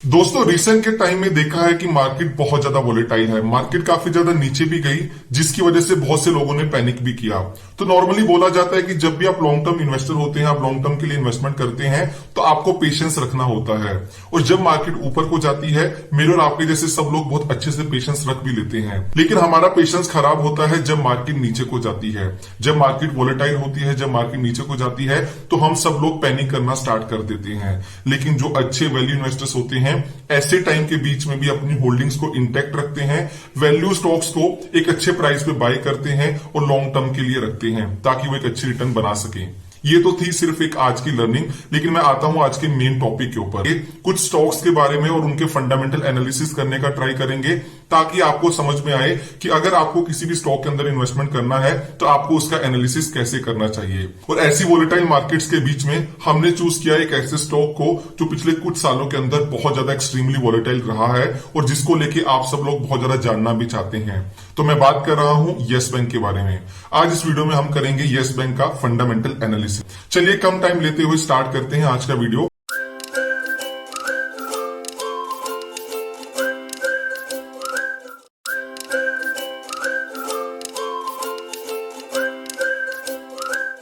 दोस्तों रिसेंट के टाइम में देखा है कि मार्केट बहुत ज्यादा वोलेटाइल है। मार्केट काफी ज्यादा नीचे भी गई, जिसकी वजह से बहुत से लोगों ने पैनिक भी किया। तो नॉर्मली बोला जाता है कि जब भी आप लॉन्ग टर्म इन्वेस्टर होते हैं, आप लॉन्ग टर्म के लिए इन्वेस्टमेंट करते हैं, तो आपको पेशेंस रखना होता है। और जब मार्केट ऊपर को जाती है, मेरे और आपके जैसे सब लोग बहुत अच्छे से पेशेंस रख भी लेते हैं। लेकिन हमारा पेशेंस खराब होता है जब मार्केट नीचे को जाती है। जब मार्केट वोलेटाइल होती है, जब मार्केट नीचे को जाती है, तो हम सब लोग पैनिक करना स्टार्ट कर देते हैं। लेकिन जो अच्छे वैल्यू इन्वेस्टर्स होते हैं, ऐसे टाइम के बीच में भी अपनी होल्डिंग्स को इंटैक्ट रखते हैं, वैल्यू स्टॉक्स को एक अच्छे प्राइस पे बाय करते हैं और लॉन्ग टर्म के लिए रखते हैं, ताकि वो एक अच्छी रिटर्न बना सके। ये तो थी सिर्फ एक आज की लर्निंग, लेकिन मैं आता हूं आज के मेन टॉपिक के ऊपर। कुछ स्टॉक्स के बारे में और उनके फंडामेंटल एनालिसिस करने का ट्राई करेंगे, ताकि आपको समझ में आए कि अगर आपको किसी भी स्टॉक के अंदर इन्वेस्टमेंट करना है, तो आपको उसका एनालिसिस कैसे करना चाहिए। और ऐसी वोलेटाइल मार्केट्स के बीच में हमने चूज किया एक ऐसे स्टॉक को जो पिछले कुछ सालों के अंदर बहुत ज्यादा एक्सट्रीमली वोलेटाइल रहा है और जिसको लेके आप सब लोग बहुत ज्यादा जानना भी चाहते हैं। तो मैं बात कर रहा हूं येस बैंक के बारे में। आज इस वीडियो में हम करेंगे येस बैंक का फंडामेंटल एनालिसिस। चलिए कम टाइम लेते हुए स्टार्ट करते हैं आज का वीडियो।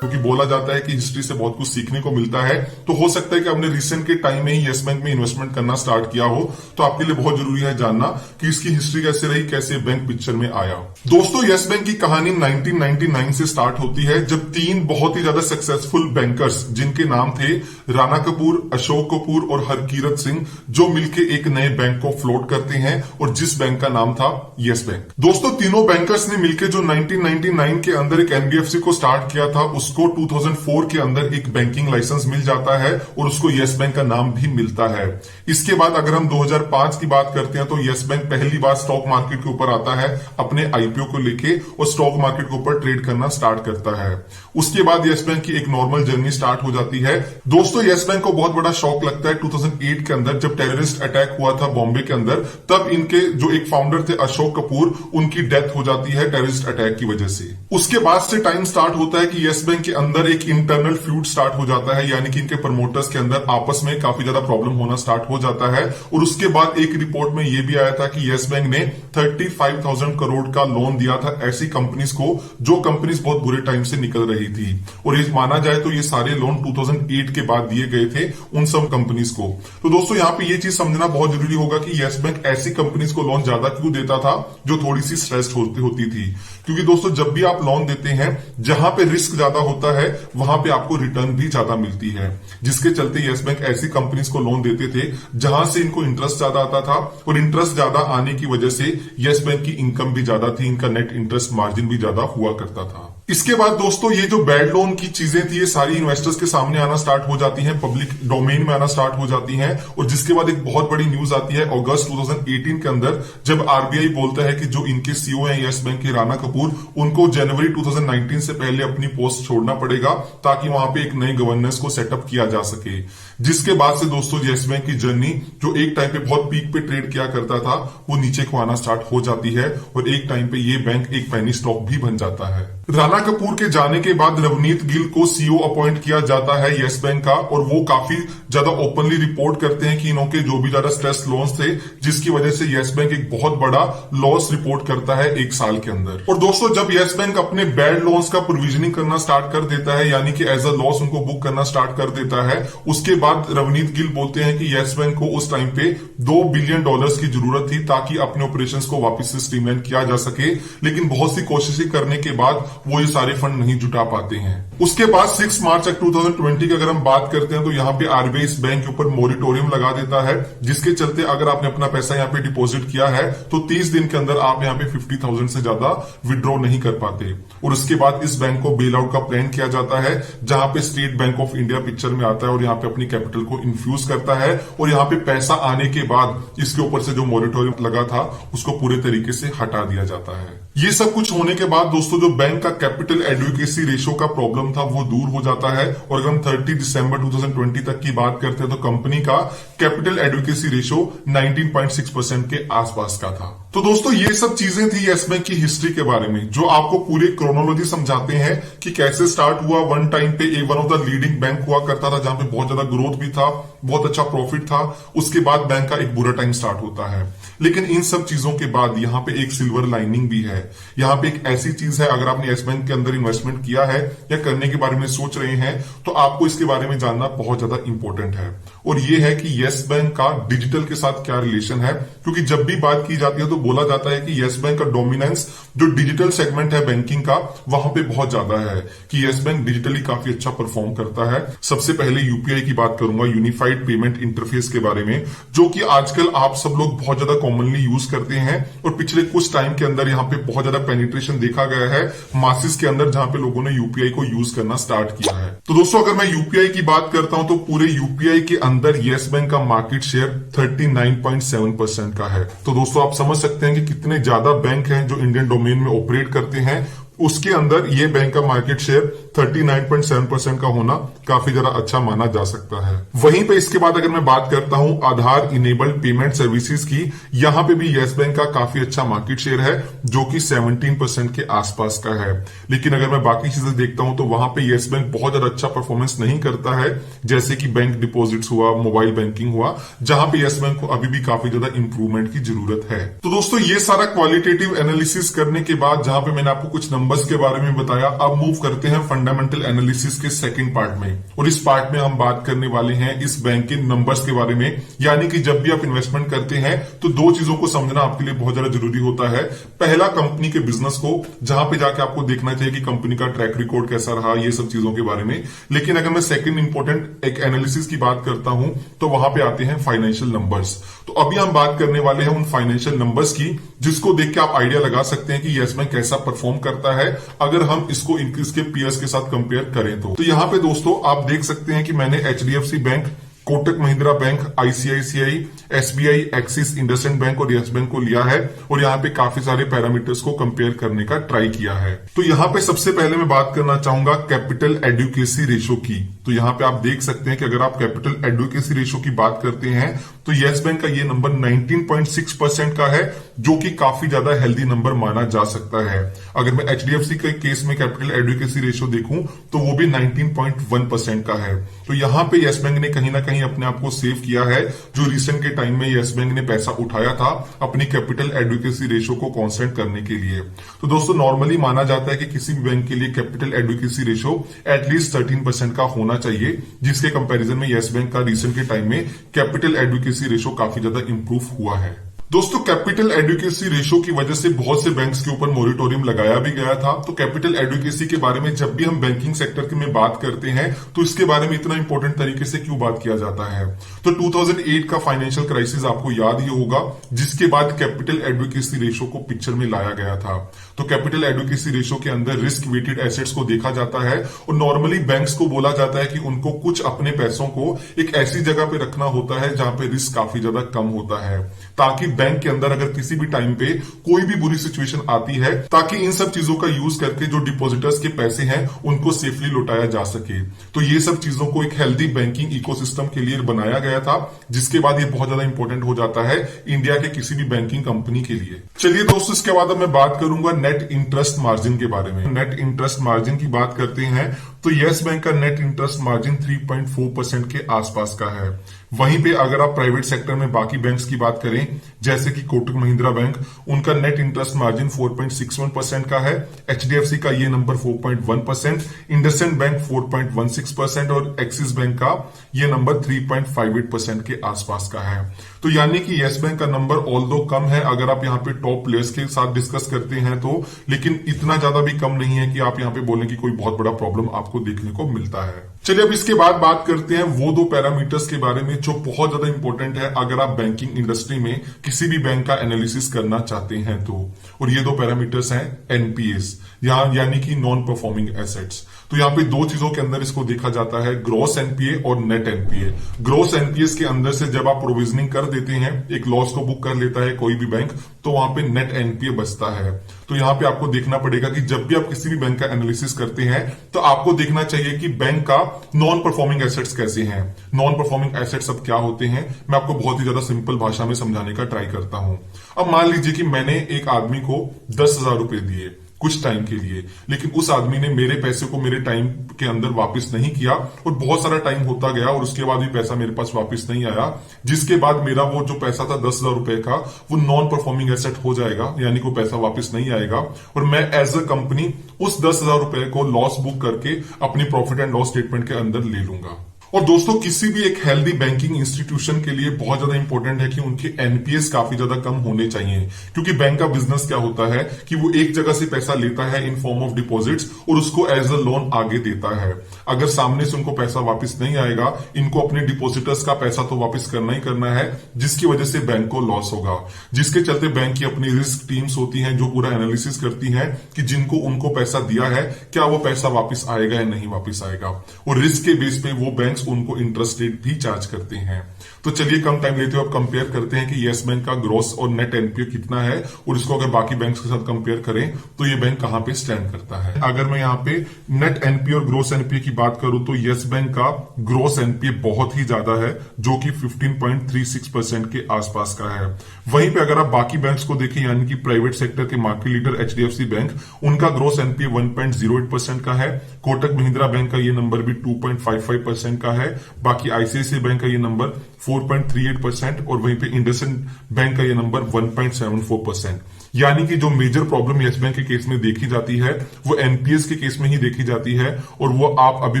क्योंकि बोला जाता है कि हिस्ट्री से बहुत कुछ सीखने को मिलता है, तो हो सकता है कि आपने रिसेंट के टाइम में ही येस बैंक में इन्वेस्टमेंट करना स्टार्ट किया हो, तो आपके लिए बहुत जरूरी है जानना कि इसकी हिस्ट्री कैसे रही, कैसे बैंक पिक्चर में आया। दोस्तों येस बैंक की कहानी 1999 से स्टार्ट होती है, जब तीन बहुत ही ज्यादा सक्सेसफुल बैंकर्स, जिनके नाम थे राणा कपूर, अशोक कपूर और हरकीरत सिंह, जो मिलकर एक नए बैंक को फ्लोट करते हैं, और जिस बैंक का नाम था येस बैंक। दोस्तों तीनों बैंकर्स ने मिलकर जो 1999 के अंदर एक एनबीएफसी को स्टार्ट किया था, उसको 2004 के अंदर एक बैंकिंग लाइसेंस मिल जाता है और उसको येस बैंक का नाम भी मिलता है। इसके बाद अगर हम 2005 की बात करते हैं, तो येस बैंक पहली बार स्टॉक मार्केट के ऊपर आता है अपने आईपीओ को लेके और स्टॉक मार्केट के ऊपर ट्रेड करना स्टार्ट करता है। उसके बाद येस बैंक की एक नॉर्मल जर्नी स्टार्ट हो जाती है। दोस्तों येस बैंक को बहुत बड़ा शॉक लगता है 2008 के अंदर, जब टेररिस्ट अटैक हुआ था बॉम्बे के अंदर। तब इनके जो एक फाउंडर थे अशोक कपूर, उनकी डेथ हो जाती है टेररिस्ट अटैक की वजह से। उसके बाद से टाइम स्टार्ट होता है कि येस बैंक के अंदर एक इंटरनल फ्यूड स्टार्ट हो जाता है, यानी कि इनके प्रमोटर्स के अंदर आपस में काफी ज्यादा प्रॉब्लम होना स्टार्ट हो जाता है। और उसके बाद एक रिपोर्ट में यह भी आया था कि येस बैंक ने 35,000 करोड़ का लोन दिया था ऐसी कंपनीज को, जो कंपनीज बहुत बुरे टाइम से निकल रही थी। और ये माना जाए तो ये सारे लोन 2008 के बाद दिए गए थे उन सब कंपनीज को। तो दोस्तों यहाँ पे ये चीज समझना बहुत जरूरी होगा कि येस बैंक ऐसी कंपनीज को लोन ज्यादा क्यों देता था जो थोड़ी सी स्ट्रेस्ड होती थी। क्योंकि दोस्तों जब भी आप लोन देते हैं, जहां पे रिस्क ज्यादा होता है, वहां पे आपको रिटर्न भी ज्यादा मिलती है। जिसके चलते येस बैंक ऐसी कंपनीज को लोन देते थे जहां से इनको इंटरेस्ट ज्यादा आता था, और इंटरेस्ट ज्यादा आने की वजह से येस बैंक की इनकम भी ज्यादा थी, इनका नेट इंटरेस्ट मार्जिन भी ज्यादा हुआ करता था। इसके बाद दोस्तों ये जो बैड लोन की चीजें थी, ये सारी इन्वेस्टर्स के सामने आना स्टार्ट हो जाती हैं, पब्लिक डोमेन में आना स्टार्ट हो जाती हैं। और जिसके बाद एक बहुत बड़ी न्यूज आती है अगस्त 2018 के अंदर, जब आरबीआई बोलता है कि जो इनके सीईओ हैं येस बैंक के राणा कपूर, उनको जनवरी 2019 से पहले अपनी पोस्ट छोड़ना पड़ेगा, ताकि वहां पे एक नई गवर्नेंस को सेटअप किया जा सके। जिसके बाद से दोस्तों येस बैंक की जर्नी, जो एक टाइम पे बहुत पीक पे ट्रेड किया करता था, वो नीचे को आना स्टार्ट हो जाती है, और एक टाइम पे ये बैंक एक पेनी स्टॉक भी बन जाता है। राणा कपूर के जाने के बाद रवनीत गिल को सीईओ अपॉइंट किया जाता है येस बैंक का, और वो काफी ज्यादा ओपनली रिपोर्ट करते हैं कि इनके जो भी ज्यादा स्ट्रेस लोन्स थे, जिसकी वजह से येस बैंक एक बहुत बड़ा लॉस रिपोर्ट करता है एक साल के अंदर। और दोस्तों जब येस बैंक अपने बैड लोन्स का प्रोविजनिंग करना स्टार्ट कर देता है, यानी कि एज अ लॉस उनको बुक करना स्टार्ट कर देता है, उसके बाद रवनीत गिल बोलते हैं कि येस बैंक को उस टाइम पे $2 बिलियन की जरूरत थी, ताकि अपने ऑपरेशंस को वापस से स्ट्रीमलाइन किया जा सके। लेकिन बहुत सी कोशिशें करने के बाद वो ये सारे फंड नहीं जुटा पाते हैं। उसके बाद 6 मार्च 2020 की अगर हम बात करते हैं, तो यहाँ पे आरबीआई इस बैंक के ऊपर मोरिटोरियम लगा देता है, जिसके चलते अगर आपने अपना पैसा यहाँ पे डिपॉजिट किया है, तो 30 दिन के अंदर आप यहाँ पे 50,000 से ज्यादा विड्रॉ नहीं कर पाते। और उसके बाद इस बैंक को बेल आउट का प्लान किया जाता है, जहां पे state bank of India picture में आता है और यहाँ पे अपनी कैपिटल को इन्फ्यूज करता है, और यहाँ पे पैसा आने के बाद इसके ऊपर से जो मोरिटोरियम लगा था उसको पूरे तरीके से हटा दिया जाता है। ये सब कुछ होने के बाद दोस्तों जो बैंक का कैपिटल एडुकेसी रेशियो का प्रॉब्लम था, वो दूर हो जाता है। और अगर हम 30 दिसंबर 2020 तक की बात करते हैं, तो कंपनी का कैपिटल एडुकेसी रेशियो 19.6% के आसपास का था। तो दोस्तों ये सब चीजें थी यस बैंक की हिस्ट्री के बारे में, जो आपको पूरे क्रोनोलॉजी समझाते हैं कि कैसे स्टार्ट हुआ। वन टाइम पे one of the leading bank हुआ करता था, जहां पे बहुत ज्यादा ग्रोथ भी था, बहुत अच्छा प्रॉफिट था। उसके बाद बैंक का एक बुरा टाइम स्टार्ट होता है। लेकिन इन सब चीजों के बाद यहाँ पे एक सिल्वर लाइनिंग भी है। यहाँ पे एक ऐसी चीज है, अगर आपने यस बैंक के अंदर इन्वेस्टमेंट किया है या करने के बारे में सोच रहे हैं, तो आपको इसके बारे में जानना बहुत ज्यादा इंपॉर्टेंट है। और ये है कि यस बैंक का डिजिटल के साथ क्या रिलेशन है, क्योंकि जब भी बात की जाती है तो बोला जाता है कि यस बैंक का डोमिनेंस जो डिजिटल सेगमेंट है बैंकिंग का, वहां पे बहुत ज्यादा है, कि यस बैंक डिजिटली काफी अच्छा परफॉर्म करता है। सबसे पहले यूपीआई की बात करूंगा, यूनिफाइड पेमेंट इंटरफेस के बारे में, जो कि आजकल आप सब लोग बहुत ज्यादा कॉमनली यूज करते हैं। और पिछले कुछ टाइम के अंदर यहाँ पे बहुत ज्यादा पेनिट्रेशन देखा गया है मासिस के अंदर, जहां पे लोगों ने यूपीआई को यूज करना स्टार्ट किया है। तो दोस्तों अगर मैं यूपीआई की बात करता हूं, तो पूरे यूपीआई के अंदर यस बैंक का मार्केट शेयर 39.7% का है। तो दोस्तों आप समझ सकते हैं कि कितने ज्यादा बैंक हैं जो इंडियन डोमेन में ऑपरेट करते हैं, उसके अंदर ये बैंक का मार्केट शेयर 39.7% का होना काफी ज्यादा अच्छा माना जा सकता है। वहीं पे इसके बाद अगर मैं बात करता हूं आधार इनेबल्ड पेमेंट सर्विसेज की, यहां पे भी यस बैंक का काफी अच्छा मार्केट शेयर है, जो कि 17% के आसपास का है। लेकिन अगर मैं बाकी चीजें देखता हूं तो वहां पे यस बैंक बहुत ज्यादा अच्छा परफॉर्मेंस नहीं करता है, जैसे कि बैंक डिपॉजिट्स हुआ, मोबाइल बैंकिंग हुआ, जहां पे यस बैंक को अभी भी काफी ज्यादा इंप्रूवमेंट की जरूरत है। तो दोस्तों ये सारा क्वालिटेटिव एनालिसिस करने के बाद, जहां पे मैंने आपको कुछ नंबर्स के बारे में बताया, अब मूव करते हैं फंडामेंटल एनालिसिस के सेकंड पार्ट में। और इस पार्ट में हम बात करने वाले हैं इस बैंक के नंबर्स के बारे में। यानी कि जब भी आप इन्वेस्टमेंट करते हैं तो दो चीजों को समझना आपके लिए बहुत ज्यादा जरूरी होता है। पहला, कंपनी के बिजनेस को, जहां पे जाके आपको देखना चाहिए कि कंपनी का ट्रैक रिकॉर्ड कैसा रहा, ये सब चीजों के बारे में। लेकिन अगर मैं सेकंड इंपॉर्टेंट एक एनालिसिस की बात करता हूं, तो वहां पे आते हैं फाइनेंशियल नंबर्स। तो अभी हम बात करने वाले हैं उन फाइनेंशियल नंबर्स की, जिसको देख के आप आइडिया लगा सकते हैं कि यस बैंक कैसा परफॉर्म करता है, अगर हम इसको इसके पीएस के साथ कंपेयर करें तो यहां पे दोस्तों आप देख सकते हैं कि मैंने HDFC bank, Kotak Mahindra bank, ICICI, SBI, axis, IndusInd bank और यस बैंक को लिया है, और यहाँ पे काफी सारे पैरामीटर्स को कंपेयर करने का ट्राई किया है। तो यहाँ पे सबसे पहले मैं बात करना चाहूंगा कैपिटल एडुकेसी रेशो की। तो यहाँ पे आप देख सकते हैं कि अगर आप कैपिटल एडुकेसी रेशो की बात करते हैं, तो यस बैंक का ये नंबर 19.6% का है, जो कि काफी ज्यादा हेल्दी नंबर माना जा सकता है। अगर मैं एचडीएफसी के केस में कैपिटल एडुकेसी रेशो देखूं, तो वो भी 19.1% का है। तो यहाँ पे यस बैंक ने कहीं ना कहीं अपने आप को सेव किया है, जो रिसेंट के टाइम में यस बैंक ने पैसा उठाया था अपनी कैपिटल एडुकेसी रेशो को कांस्टेंट करने के लिए। तो दोस्तों नॉर्मली माना जाता है कि किसी भी बैंक के लिए कैपिटल एडुकेसी रेशो एटलीस्ट 13% का होना चाहिए, जिसके कंपैरिजन में यस बैंक का रिसेंट के टाइम में कैपिटल एडुकेसी रेशो काफी ज्यादा इंप्रूव हुआ है। दोस्तों कैपिटल एडुकेसी रेशो की वजह से बहुत से बैंक्स के ऊपर मोरिटोरियम लगाया भी गया था। तो कैपिटल एडुकेसी के बारे में जब भी हम बैंकिंग सेक्टर की में बात करते हैं, तो इसके बारे में इतना इंपॉर्टेंट तरीके से क्यों बात किया जाता है। तो 2008 का फाइनेंशियल क्राइसिस आपको याद ही होगा, जिसके बाद कैपिटल एडुकेसी रेशो को पिक्चर में लाया गया था। तो कैपिटल एडुकेसी रेशो के अंदर रिस्क वेटेड एसेट्स को देखा जाता है, और नॉर्मली बैंक्स को बोला जाता है कि उनको कुछ अपने पैसों को एक ऐसी जगह पे रखना होता है जहां पे रिस्क काफी ज्यादा कम होता है, ताकि बैंक के अंदर अगर किसी भी टाइम पे कोई भी बुरी सिचुएशन आती है, ताकि इन सब चीजों का यूज करके जो डिपॉजिटर्स के पैसे हैं उनको सेफली लौटाया जा सके। तो ये सब चीजों को एक हेल्दी बैंकिंग इकोसिस्टम के लिए बनाया गया था, जिसके बाद ये बहुत ज्यादा इंपॉर्टेंट हो जाता है इंडिया के किसी भी बैंकिंग कंपनी के लिए। चलिए दोस्तों, इसके बाद अब मैं बात करूंगा नेट इंटरेस्ट मार्जिन के बारे में। नेट इंटरेस्ट मार्जिन की बात करते हैं तो यस बैंक का नेट इंटरेस्ट मार्जिन 3.4% के आसपास का है। वहीं पे अगर आप प्राइवेट सेक्टर में बाकी बैंक्स की बात करें, जैसे कि कोटक महिंद्रा बैंक, उनका नेट इंटरेस्ट मार्जिन 4.61% का है। एचडीएफसी का ये नंबर 4.1%, इंडसइंड बैंक 4.16% और एक्सिस बैंक का ये नंबर 3.58% के आसपास का है। तो यानी कि यस बैंक का नंबर ऑल्दो कम है अगर आप यहाँ पे टॉप प्लेयर्स के साथ डिस्कस करते हैं तो, लेकिन इतना ज्यादा भी कम नहीं है कि आप यहाँ पे बोलें कि कोई बहुत बड़ा प्रॉब्लम आपको देखने को मिलता है। चलिए अब इसके बाद बात करते हैं वो दो पैरामीटर्स के बारे में जो बहुत ज्यादा इंपॉर्टेंट है अगर आप बैंकिंग इंडस्ट्री में किसी भी बैंक का एनालिसिस करना चाहते हैं तो। और ये दो पैरामीटर्स हैं एनपीएस, यानी कि नॉन परफॉर्मिंग एसेट्स। तो यहाँ पे दो चीजों के अंदर इसको देखा जाता है, ग्रॉस एनपीए और नेट एनपीए। ग्रॉस एनपीए के अंदर से जब आप प्रोविजनिंग कर देते हैं, एक लॉस को बुक कर लेता है कोई भी बैंक, तो वहां पे नेट एनपीए बचता है। तो यहाँ पे आपको देखना पड़ेगा कि जब भी आप किसी भी बैंक का एनालिसिस करते हैं तो आपको देखना चाहिए कि बैंक का नॉन परफॉर्मिंग एसेट्स कैसे हैं। नॉन परफॉर्मिंग एसेट्स अब क्या होते हैं, मैं आपको बहुत ही ज्यादा सिंपल भाषा में समझाने का ट्राई करता हूं। अब मान लीजिए कि मैंने एक आदमी को 10,000 रुपए दिए कुछ टाइम के लिए, लेकिन उस आदमी ने मेरे पैसे को मेरे टाइम के अंदर वापस नहीं किया और बहुत सारा टाइम होता गया और उसके बाद भी पैसा मेरे पास वापस नहीं आया, जिसके बाद मेरा वो जो पैसा था 10,000 रुपए का, वो नॉन परफॉर्मिंग एसेट हो जाएगा, यानी को पैसा वापस नहीं आएगा और मैं एज अ कंपनी उस 10,000 रुपए को लॉस बुक करके अपनी प्रॉफिट एंड लॉस स्टेटमेंट के अंदर ले लूंगा। और दोस्तों किसी भी एक हेल्दी बैंकिंग इंस्टीट्यूशन के लिए बहुत ज्यादा इंपॉर्टेंट है कि उनके एनपीएस काफी ज्यादा कम होने चाहिए, क्योंकि बैंक का बिजनेस क्या होता है कि वो एक जगह से पैसा लेता है इन फॉर्म ऑफ डिपॉजिट्स और उसको एज अ लोन आगे देता है। अगर सामने से उनको पैसा वापस नहीं आएगा, इनको अपने डिपॉजिटर्स का पैसा तो वापस करना ही करना है, जिसकी वजह से बैंक को लॉस होगा, जिसके चलते बैंक की अपनी रिस्क टीम्स होती हैं जो पूरा एनालिसिस करती हैं कि जिनको उनको पैसा दिया है क्या वो पैसा वापस आएगा या नहीं वापस आएगा, और रिस्क के बेस पे वो बैंक उनको इंटरेस्ट रेट भी चार्ज करते हैं। तो चलिए कम टाइम लेते हुए अब कंपेयर करते हैं कि यस बैंक का ग्रॉस और नेट एनपीए कितना है और इसको अगर बाकी बैंक्स के साथ कंपेयर करें तो ये बैंक कहां पे स्टैंड करता है। अगर मैं यहां पे नेट एनपीए और ग्रॉस एनपीए की बात करूं तो यस बैंक का ग्रॉस एनपीए बहुत ही ज्यादा है, जो कि 15.36% के आसपास का है। वहीं पे अगर आप बाकी बैंक्स को देखें, यानी कि प्राइवेट सेक्टर के मार्केट लीडर एचडीएफसी बैंक, उनका ग्रॉस एनपीए 1.08% का है। कोटक महिंद्रा बैंक का ये नंबर भी 2.55% का है। बाकी आईसीआईसीआई बैंक का ये नंबर 4.38% और वहीं पे इंडसइंड बैंक का ये नंबर 1.74%। यानी कि जो मेजर प्रॉब्लम यस बैंक के केस में देखी जाती है वो एनपीएस के केस में ही देखी जाती है, और वो आप अभी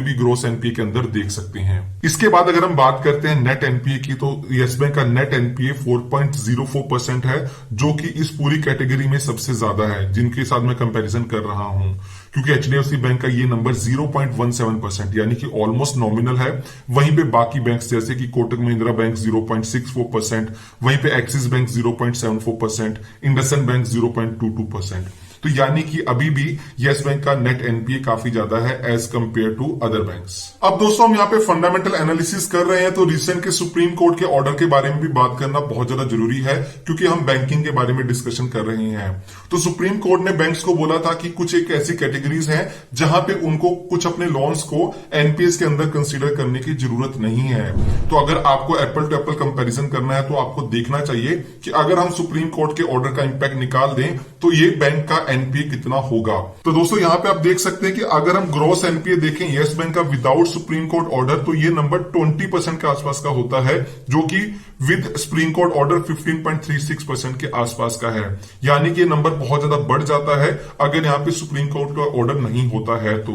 भी ग्रॉस एनपीए के अंदर देख सकते हैं। इसके बाद अगर हम बात करते हैं नेट एनपीए की, तो यस बैंक का नेट एनपीए 4.04% है, जो कि इस पूरी कैटेगरी में सबसे ज्यादा है जिनके साथ मैं कंपैरिजन कर रहा हूं, क्योंकि एचडीएफसी बैंक का ये नंबर 0.17% यानी कि ऑलमोस्ट नॉमिनल है। वहीं पे बाकी बैंक्स जैसे कि कोटक महिंद्रा बैंक 0.64%, वहीं पे एक्सिस बैंक 0.74%, इंडसइंड बैंक 0.22%। तो यानी कि अभी भी यस बैंक का नेट एनपीए काफी ज्यादा है as compare to other banks. अब दोस्तों हम यहाँ पे फंडामेंटल एनालिसिस कर रहे हैं, तो रिसेंट के सुप्रीम कोर्ट के ऑर्डर के बारे में भी बात करना बहुत ज्यादा जरूरी है, क्योंकि हम बैंकिंग के बारे में डिस्कशन कर रहे हैं। तो सुप्रीम कोर्ट ने बैंक्स को बोला था कि कुछ एक ऐसी कैटेगरीज हैं जहां पे उनको कुछ अपने लोन्स को एनपीएस के अंदर कंसीडर करने की जरूरत नहीं है। तो अगर आपको एप्पल टू एप्पल कंपेरिजन करना है तो आपको देखना चाहिए कि अगर हम सुप्रीम कोर्ट के ऑर्डर का इंपैक्ट निकाल दें तो ये बैंक का एनपीए कितना होगा। तो दोस्तों यहाँ पे आप देख सकते हैं कि अगर हम ग्रॉस एनपीए देखें यस बैंक का विदाउट सुप्रीम कोर्ट ऑर्डर, तो ये नंबर 20% के आसपास का होता है, जो कि विद सुप्रीम कोर्ट ऑर्डर 15.36% के आसपास का है। यानी कि ये नंबर बहुत ज्यादा बढ़ जाता है अगर यहाँ पे सुप्रीम कोर्ट का ऑर्डर नहीं होता है। तो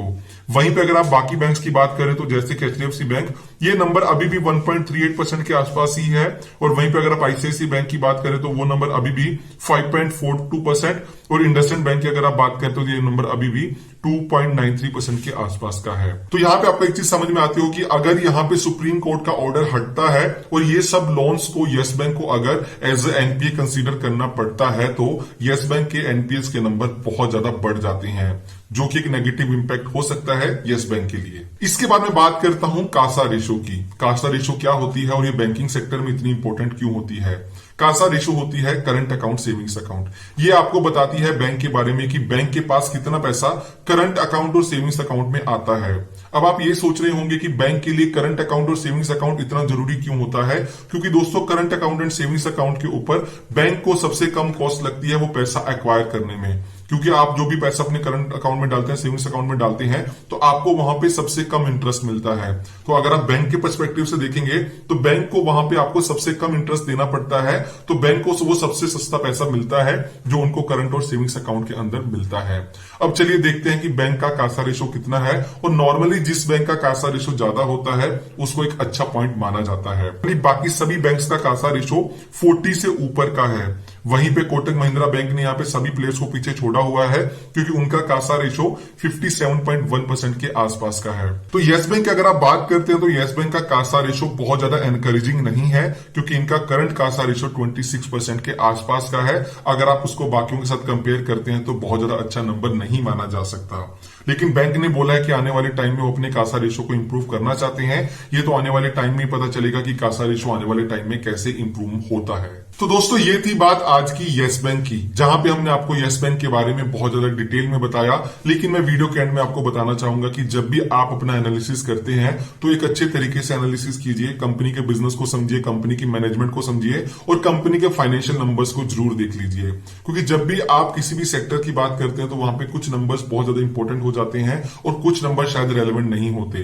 वहीं पे अगर आप बाकी बैंक्स की बात करें तो जैसे कि एचडीएफसी बैंक, ये नंबर अभी भी 1.38% के आसपास ही है, और वहीं पे अगर आप आईसीआईसीआई बैंक की बात करें तो वो नंबर अभी भी 5.42%, और इंडसइंड बैंक की अगर आप बात करें तो ये नंबर अभी भी 2.93% के आसपास का है। तो यहाँ पे आपको एक चीज समझ में आती हो कि अगर यहाँ पे सुप्रीम कोर्ट का ऑर्डर हटता है और ये सब लोन्स को यस बैंक को अगर एज एनपीए कंसीडर करना पड़ता है, तो यस बैंक के एनपीएस के नंबर बहुत ज्यादा बढ़ जाते हैं, जो कि एक नेगेटिव इंपैक्ट हो सकता है यस बैंक के लिए। इसके बाद मैं बात करता हूं कासा रेशो की। कासा रेशो क्या होती है और ये बैंकिंग सेक्टर में इतनी इंपॉर्टेंट क्यों होती है। कासा रेशो होती है करंट अकाउंट सेविंग्स अकाउंट। ये आपको बताती है बैंक के बारे में कि बैंक के पास कितना पैसा करंट अकाउंट और सेविंग्स अकाउंट में आता है। अब आप ये सोच रहे होंगे कि बैंक के लिए करंट अकाउंट और सेविंग्स अकाउंट इतना जरूरी क्यों होता है, क्योंकि दोस्तों current account and savings account के ऊपर बैंक को सबसे कम कॉस्ट लगती है वो पैसा एक्वायर करने में, क्योंकि आप जो भी पैसा अपने करंट अकाउंट में डालते हैं, सेविंग्स अकाउंट में डालते हैं, तो आपको वहां पे सबसे कम इंटरेस्ट मिलता है। तो अगर आप बैंक के पर्सपेक्टिव से देखेंगे तो बैंक को वहां पे आपको सबसे कम इंटरेस्ट देना पड़ता है, तो बैंक को वो सबसे सस्ता पैसा मिलता है जो उनको करंट और सेविंग्स अकाउंट के अंदर मिलता है। अब चलिए देखते हैं कि बैंक का कासा रेशो कितना है, और नॉर्मली जिस बैंक का कासा रेशो ज्यादा होता है उसको एक अच्छा पॉइंट माना जाता है। बाकी सभी बैंक्स का कासा रेशो 40 से ऊपर का है। वहीं पे कोटक महिंद्रा बैंक ने यहाँ पे सभी प्लेयर्स को पीछे छोड़ा हुआ है, क्योंकि उनका कासा रेशो 57.1% के आसपास का है। तो यस बैंक की अगर आप बात करते हैं तो यस बैंक का कासा रेशो बहुत ज्यादा एनकरेजिंग नहीं है, क्योंकि इनका करंट कासा रेशो 26% के आसपास का है। अगर आप उसको बाकियों के साथ कंपेयर करते हैं तो बहुत ज्यादा अच्छा नंबर नहीं माना जा सकता। लेकिन बैंक ने बोला है कि आने वाले टाइम में वो अपने कासा रेशो को इंप्रूव करना चाहते हैं। ये तो आने वाले टाइम में ही पता चलेगा कि कासा रेशो आने वाले टाइम में कैसे इंप्रूव होता है। तो दोस्तों ये थी बात आज की यस बैंक की, जहां पे हमने आपको यस बैंक के बारे में बहुत ज्यादा डिटेल में बताया। लेकिन मैं वीडियो के एंड में आपको बताना चाहूंगा कि जब भी आप अपना एनालिसिस करते हैं तो एक अच्छे तरीके से एनालिसिस कीजिए, कंपनी के बिजनेस को समझिए, कंपनी की मैनेजमेंट को समझिए और कंपनी के फाइनेंशियल नंबर्स को जरूर देख लीजिए। क्योंकि जब भी आप किसी भी सेक्टर की बात करते हैं तो वहां पे कुछ नंबर्स बहुत ज्यादा इंपॉर्टेंट हो जाते हैं और कुछ नंबर शायद रेलेवेंट नहीं होते।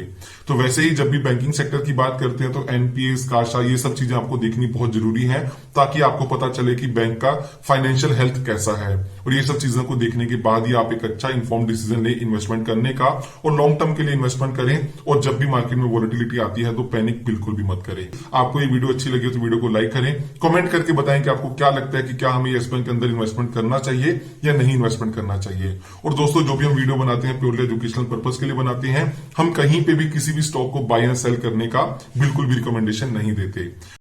तो वैसे ही जब भी बैंकिंग सेक्टर की बात करते हैं तो एनपीएस, काशा, ये सब चीजें आपको देखनी बहुत जरूरी है, ताकि आपको पता चले कि बैंक का फाइनेंशियल हेल्थ कैसा है। और ये सब चीजों को देखने के बाद ही आप एक अच्छा इन्फॉर्म डिसीजन ले इन्वेस्टमेंट करने का, और लॉन्ग टर्म के लिए इन्वेस्टमेंट करें। और जब भी मार्केट में वोलेटिलिटी आती है तो पैनिक बिल्कुल भी मत करें। आपको ये वीडियो अच्छी लगी तो वीडियो को लाइक करें, कमेंट करके बताएं कि आपको क्या लगता है कि क्या हमें यस बैंक के अंदर इन्वेस्टमेंट करना चाहिए या नहीं इन्वेस्टमेंट करना चाहिए। और दोस्तों जो भी हम वीडियो बनाते हैं प्योरली एजुकेशनल पर्पज के लिए बनाते हैं, हम कहीं पे भी किसी भी स्टॉक को बाय एंड सेल करने का बिल्कुल भी रिकमेंडेशन नहीं देते।